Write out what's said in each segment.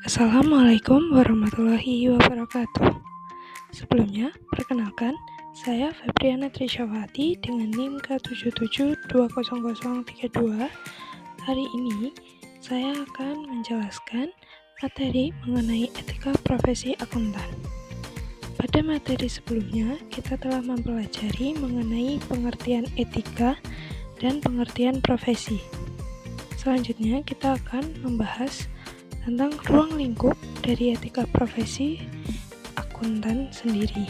Assalamualaikum warahmatullahi wabarakatuh. Sebelumnya, perkenalkan, saya Febriana Trisyawati dengan NIM K77200032. Hari ini, saya akan menjelaskan materi mengenai etika profesi akuntan. Pada materi sebelumnya, kita telah mempelajari mengenai pengertian etika dan pengertian profesi. Selanjutnya, kita akan membahas tentang ruang lingkup dari etika profesi akuntan sendiri.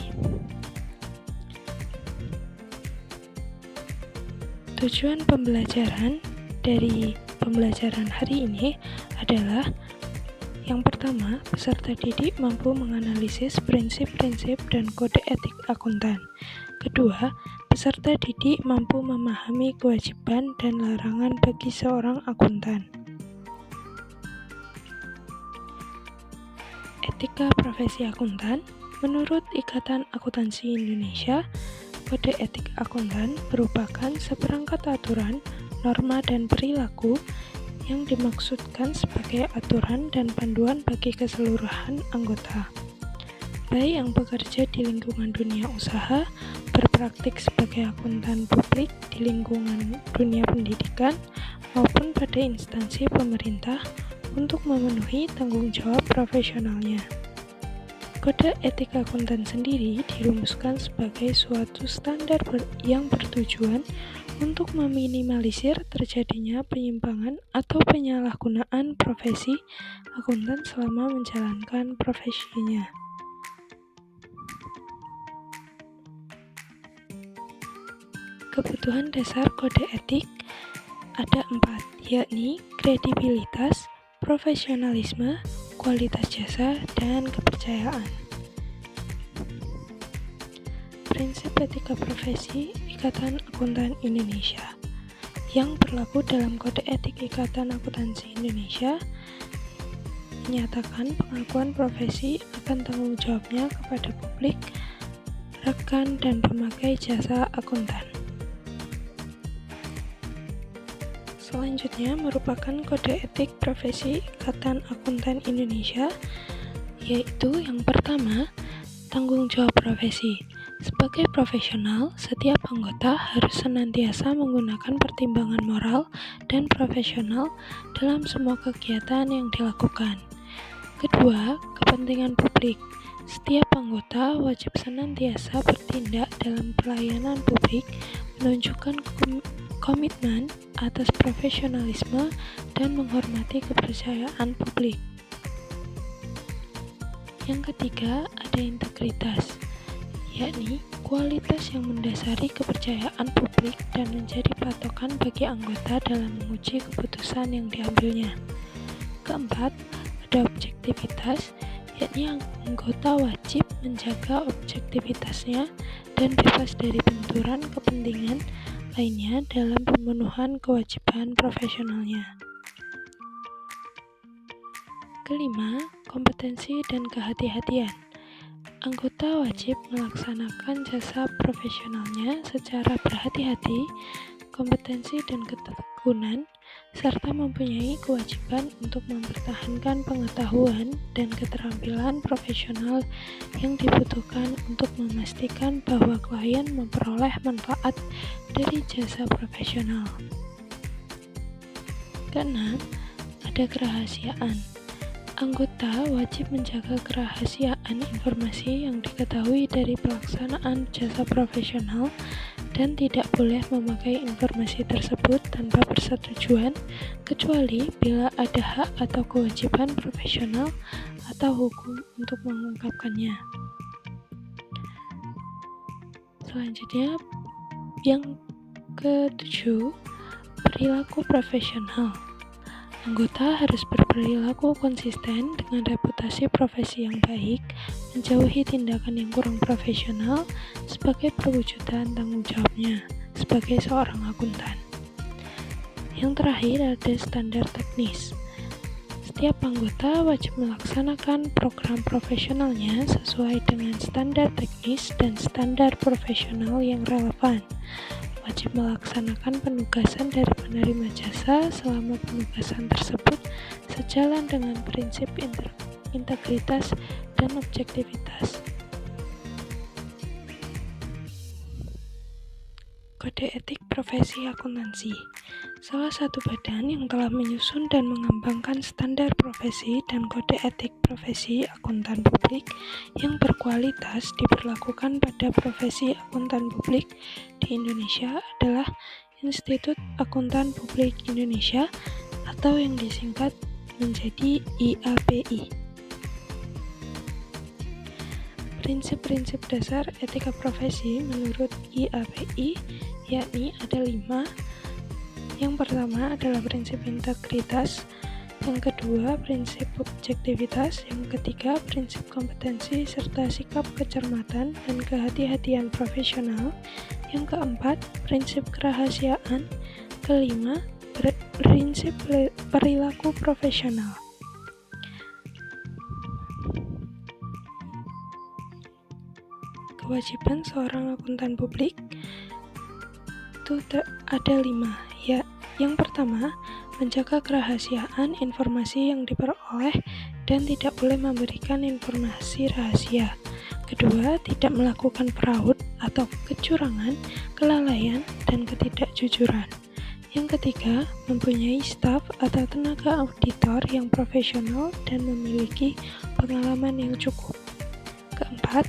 Tujuan pembelajaran dari pembelajaran hari ini adalah yang pertama, peserta didik mampu menganalisis prinsip-prinsip dan kode etik akuntan. Kedua, peserta didik mampu memahami kewajiban dan larangan bagi seorang akuntan. Etika profesi akuntan, menurut Ikatan Akuntansi Indonesia, kode etik akuntan merupakan seperangkat aturan, norma, dan perilaku yang dimaksudkan sebagai aturan dan panduan bagi keseluruhan anggota, baik yang bekerja di lingkungan dunia usaha, berpraktik sebagai akuntan publik di lingkungan dunia pendidikan, maupun pada instansi pemerintah untuk memenuhi tanggung jawab profesionalnya. Kode etik akuntan sendiri dirumuskan sebagai suatu standar yang bertujuan untuk meminimalisir terjadinya penyimpangan atau penyalahgunaan profesi akuntan selama menjalankan profesinya. Kebutuhan dasar kode etik ada 4, yakni kredibilitas, profesionalisme, kualitas jasa, dan kepercayaan. Prinsip etika profesi Ikatan Akuntan Indonesia yang berlaku dalam Kode Etik Ikatan Akuntansi Indonesia menyatakan pengakuan profesi akan tanggung jawabnya kepada publik, rekan, dan pemakai jasa akuntan. Selanjutnya merupakan kode etik profesi Ikatan Akuntan Indonesia, yaitu yang pertama, tanggung jawab profesi. Sebagai profesional, setiap anggota harus senantiasa menggunakan pertimbangan moral dan profesional dalam semua kegiatan yang dilakukan. Kedua, kepentingan publik. Setiap anggota wajib senantiasa bertindak dalam pelayanan publik, menunjukkan komitmen atas profesionalisme dan menghormati kepercayaan publik. Yang ketiga, ada integritas, yakni kualitas yang mendasari kepercayaan publik dan menjadi patokan bagi anggota dalam menguji keputusan yang diambilnya. Keempat, ada objektivitas, yakni anggota wajib menjaga objektivitasnya dan bebas dari benturan kepentingan lainnya dalam pemenuhan kewajiban profesionalnya. Kelima, kompetensi dan kehati-hatian. Anggota wajib melaksanakan jasa profesionalnya secara berhati-hati, kompetensi dan ketekunan, serta mempunyai kewajiban untuk mempertahankan pengetahuan dan keterampilan profesional yang dibutuhkan untuk memastikan bahwa klien memperoleh manfaat dari jasa profesional. Keenam, ada kerahasiaan. Anggota wajib menjaga kerahasiaan informasi yang diketahui dari pelaksanaan jasa profesional dan tidak boleh memakai informasi tersebut tanpa persetujuan kecuali bila ada hak atau kewajiban profesional atau hukum untuk mengungkapkannya. Selanjutnya, yang ketujuh, perilaku profesional. Anggota harus berperilaku konsisten dengan reputasi profesi yang baik, menjauhi tindakan yang kurang profesional sebagai perwujudan tanggung jawabnya sebagai seorang akuntan. Yang terakhir ada standar teknis. Setiap anggota wajib melaksanakan program profesionalnya sesuai dengan standar teknis dan standar profesional yang relevan. Wajib melaksanakan penugasan dari penerima jasa selama penugasan tersebut sejalan dengan prinsip integritas, dan objektivitas. Kode Etik Profesi Akuntansi salah satu badan yang telah menyusun dan mengembangkan standar profesi dan kode etik profesi akuntan publik yang berkualitas diberlakukan pada profesi akuntan publik di Indonesia adalah Institut Akuntan Publik Indonesia atau yang disingkat menjadi IAPI. Prinsip-prinsip dasar etika profesi menurut IAPI yakni ada 5. Yang pertama adalah prinsip integritas, yang kedua prinsip objektivitas, yang ketiga prinsip kompetensi serta sikap kecermatan dan kehati-hatian profesional, yang keempat prinsip kerahasiaan, kelima prinsip perilaku profesional. Kewajiban seorang akuntan publik itu ada 5. Ya, yang pertama, menjaga kerahasiaan informasi yang diperoleh dan tidak boleh memberikan informasi rahasia. Kedua, tidak melakukan fraud atau kecurangan, kelalaian, dan ketidakjujuran. Yang ketiga, mempunyai staf atau tenaga auditor yang profesional dan memiliki pengalaman yang cukup. Keempat,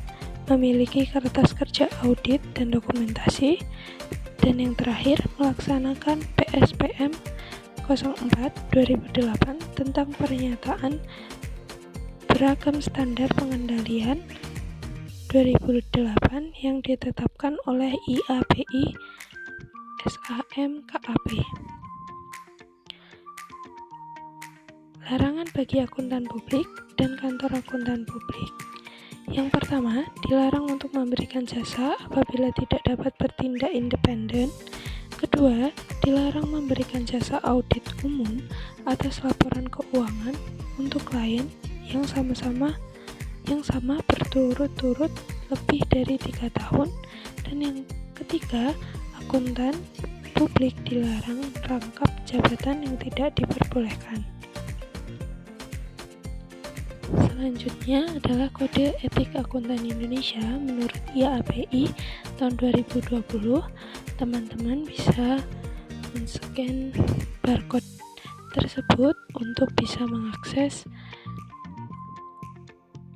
memiliki kertas kerja audit dan dokumentasi. Dan yang terakhir, melaksanakan PSPM 04/2008 tentang pernyataan beragam standar pengendalian 2008 yang ditetapkan oleh IAPI SAM-KAP. Larangan bagi akuntan publik dan kantor akuntan publik. Yang pertama, dilarang untuk memberikan jasa apabila tidak dapat bertindak independen. Kedua, dilarang memberikan jasa audit umum atas laporan keuangan untuk klien yang sama berturut-turut lebih dari 3 tahun. Dan yang ketiga, akuntan publik dilarang merangkap jabatan yang tidak diperbolehkan. Selanjutnya adalah Kode Etik Akuntan Indonesia menurut IAPI tahun 2020. Teman-teman bisa men-scan barcode tersebut untuk bisa mengakses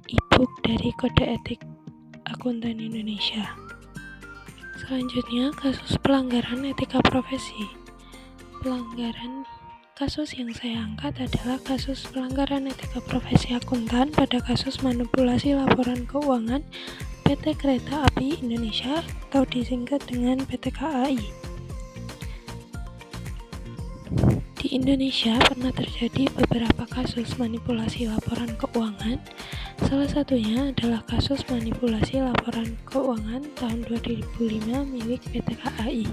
e-book dari Kode Etik Akuntan Indonesia. Selanjutnya, kasus pelanggaran etika profesi. Kasus yang saya angkat adalah kasus pelanggaran etika profesi akuntan pada kasus manipulasi laporan keuangan PT Kereta Api Indonesia atau disingkat dengan PT KAI. Di Indonesia pernah terjadi beberapa kasus manipulasi laporan keuangan. Salah satunya adalah kasus manipulasi laporan keuangan tahun 2005 milik PT KAI.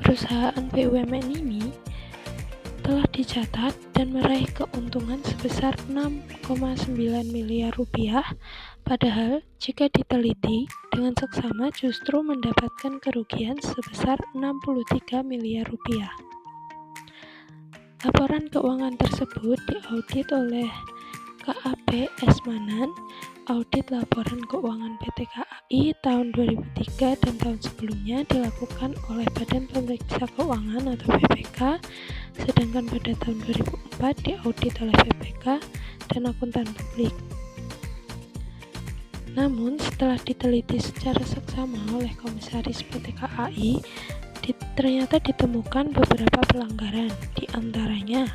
Perusahaan BUMN ini telah dicatat dan meraih keuntungan sebesar 6,9 miliar rupiah, padahal jika diteliti dengan seksama justru mendapatkan kerugian sebesar 63 miliar rupiah. Laporan keuangan tersebut diaudit oleh KAP Esmanan, audit laporan keuangan PT KAI tahun 2003 dan tahun sebelumnya dilakukan oleh Badan Pemeriksa Keuangan atau BPK, sedangkan pada tahun 2004 diaudit oleh BPK dan akuntan publik. Namun setelah diteliti secara seksama oleh komisaris PT KAI, ternyata ditemukan beberapa pelanggaran, di antaranya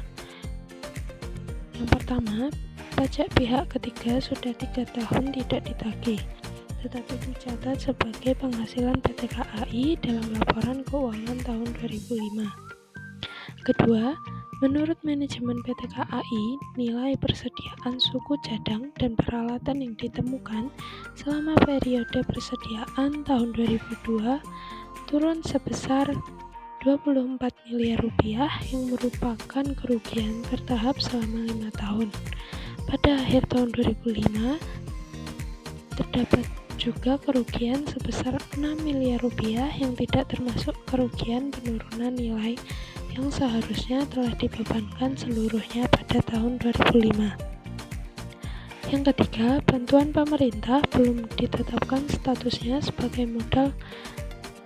yang pertama, pajak pihak ketiga sudah 3 tahun tidak ditagih, tetapi dicatat sebagai penghasilan PT KAI dalam laporan keuangan tahun 2005. Kedua, menurut manajemen PT KAI, nilai persediaan suku cadang dan peralatan yang ditemukan selama periode persediaan tahun 2002 turun sebesar 24 miliar rupiah yang merupakan kerugian bertahap selama 5 tahun. Pada akhir tahun 2005, terdapat juga kerugian sebesar 6 miliar rupiah yang tidak termasuk kerugian penurunan nilai yang seharusnya telah dibebankan seluruhnya pada tahun 2005. Yang ketiga, bantuan pemerintah belum ditetapkan statusnya sebagai modal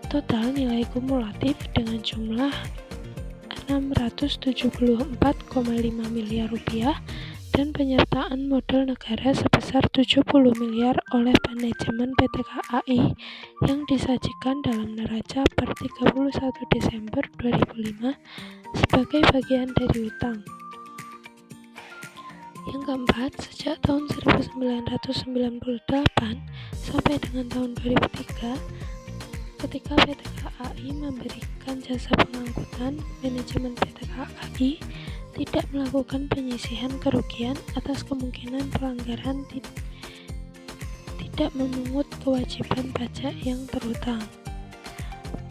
total nilai kumulatif dengan jumlah 674,5 miliar rupiah dan penyertaan modal negara sebesar 70 miliar oleh manajemen PT KAI yang disajikan dalam neraca per 31 Desember 2005 sebagai bagian dari utang. Yang keempat, sejak tahun 1998 sampai dengan tahun 2003, ketika PT KAI memberikan jasa pengangkutan, manajemen PT KAI tidak melakukan penyisihan kerugian atas kemungkinan pelanggaran tidak memungut kewajiban pajak yang terutang.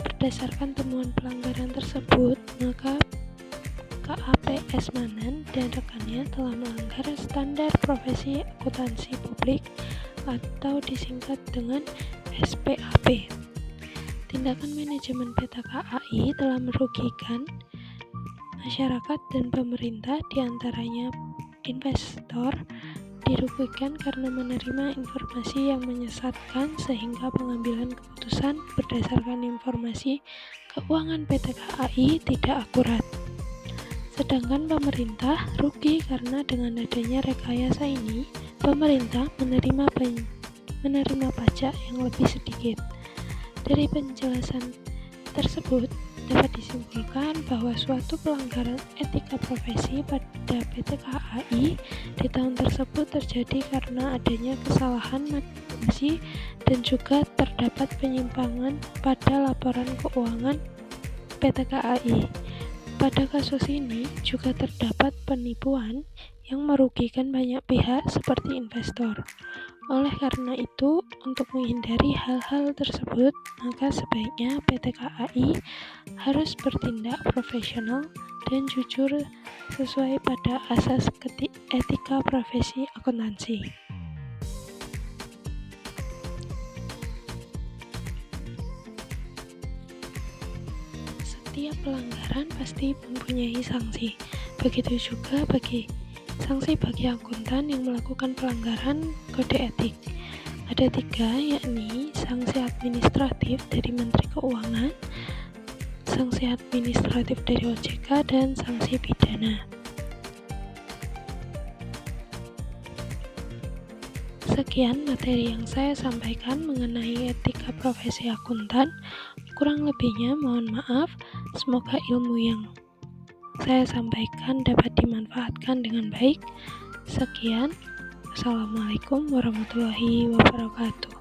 Berdasarkan temuan pelanggaran tersebut, maka KAPS Manan dan rekannya telah melanggar standar profesi akuntansi publik atau disingkat dengan SPAP. Tindakan manajemen PT KAI telah merugikan masyarakat dan pemerintah, diantaranya investor dirugikan karena menerima informasi yang menyesatkan sehingga pengambilan keputusan berdasarkan informasi keuangan PT KAI tidak akurat. Sedangkan pemerintah rugi karena dengan adanya rekayasa ini, pemerintah menerima pajak yang lebih sedikit. Dari penjelasan tersebut, dapat disimpulkan bahwa suatu pelanggaran etika profesi pada PT KAI di tahun tersebut terjadi karena adanya kesalahan manipulasi dan juga terdapat penyimpangan pada laporan keuangan PT KAI. Pada kasus ini juga terdapat penipuan yang merugikan banyak pihak seperti investor. Oleh karena itu, untuk menghindari hal-hal tersebut, maka sebaiknya PT KAI harus bertindak profesional dan jujur sesuai pada asas etika profesi akuntansi. Setiap pelanggaran pasti mempunyai sanksi. Begitu juga sanksi bagi akuntan yang melakukan pelanggaran kode etik. Ada 3, yakni sanksi administratif dari Menteri Keuangan, sanksi administratif dari OJK, dan sanksi pidana. Sekian materi yang saya sampaikan mengenai etika profesi akuntan. Kurang lebihnya mohon maaf. Semoga ilmu yang saya sampaikan dapat dimanfaatkan dengan baik. Sekian. Wassalamualaikum warahmatullahi wabarakatuh.